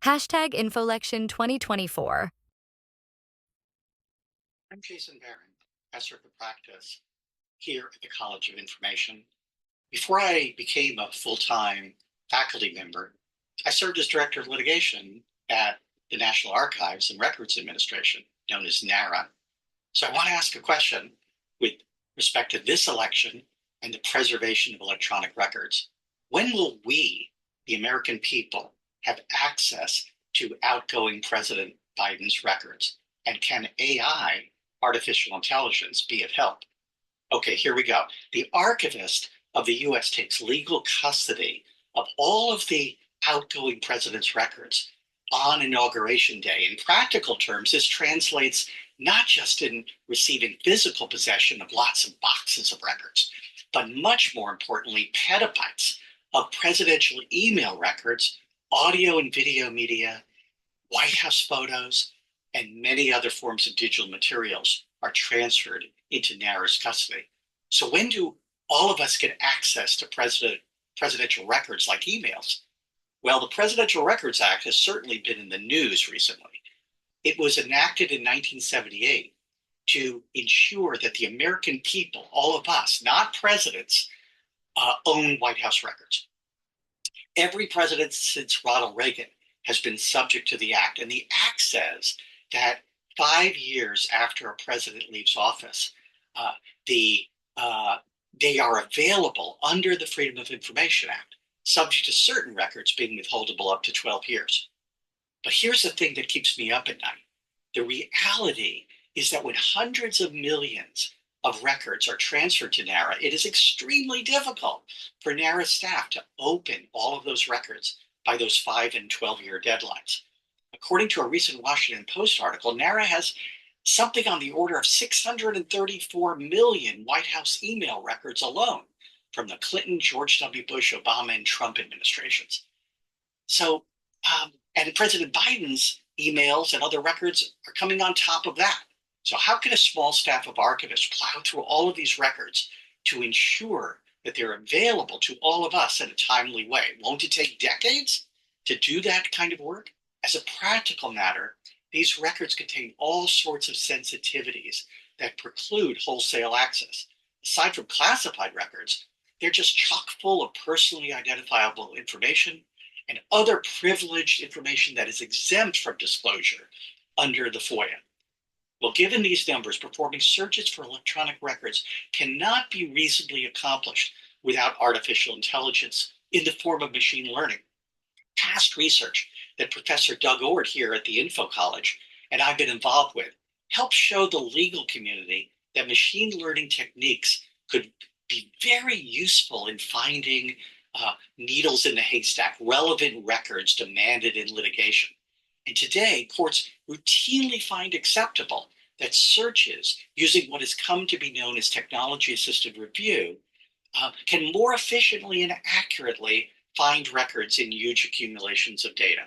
#InfoLection 2024. I'm Jason Barron, professor of practice here at the College of Information. Before I became a full-time faculty member, I served as director of litigation at the National Archives and Records Administration, known as NARA. So I want to ask a question with respect to this election and the preservation of electronic records. When will we, the American people, have access to outgoing President Biden's records? And can AI, artificial intelligence, be of help? Okay, here we go. The archivist of the US takes legal custody of all of the outgoing president's records on Inauguration Day. In practical terms, this translates not just in receiving physical possession of lots of boxes of records, but much more importantly, petabytes of presidential email records, audio and video media, White House photos, and many other forms of digital materials are transferred into NARA's custody. So when do all of us get access to presidential records like emails? Well, the Presidential Records Act has certainly been in the news recently. It was enacted in 1978 to ensure that the American people, all of us, not presidents, own White House records. Every president since Ronald Reagan has been subject to the act, and the act says that 5 years after a president leaves office, uh, the they are available under the Freedom of Information Act, subject to certain records being withholdable up to 12 years. But here's the thing that keeps me up at night. The reality is that when hundreds of millions of records are transferred to NARA, it is extremely difficult for NARA staff to open all of those records by those 5 and 12-year deadlines. According to a recent Washington Post article, NARA has something on the order of 634 million White House email records alone from the Clinton, George W. Bush, Obama, and Trump administrations. So, and President Biden's emails and other records are coming on top of that. So how can a small staff of archivists plow through all of these records to ensure that they're available to all of us in a timely way? Won't it take decades to do that kind of work? As a practical matter, these records contain all sorts of sensitivities that preclude wholesale access. Aside from classified records, they're just chock full of personally identifiable information and other privileged information that is exempt from disclosure under the FOIA. Well, given these numbers, performing searches for electronic records cannot be reasonably accomplished without artificial intelligence in the form of machine learning. Past research that Professor Doug Ord here at the Info College and I've been involved with helps show the legal community that machine learning techniques could be very useful in finding needles in the haystack, relevant records demanded in litigation. And today, courts routinely find acceptable that searches using what has come to be known as technology-assisted review can more efficiently and accurately find records in huge accumulations of data.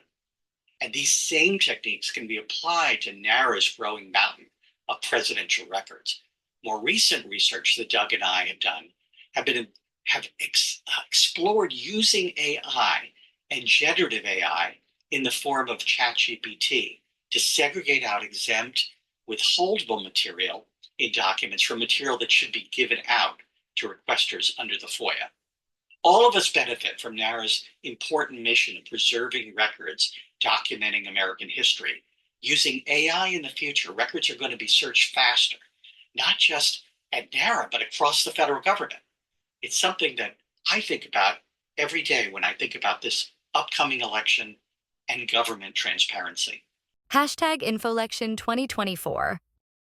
And these same techniques can be applied to NARA's growing mountain of presidential records. More recent research that Doug and I have done have explored using AI and generative AI in the form of ChatGPT to segregate out exempt, withholdable material in documents from material that should be given out to requesters under the FOIA. All of us benefit from NARA's important mission of preserving records documenting American history. Using AI in the future, records are going to be searched faster, not just at NARA, but across the federal government. It's something that I think about every day when I think about this upcoming election and government transparency. #InfoLection 2024.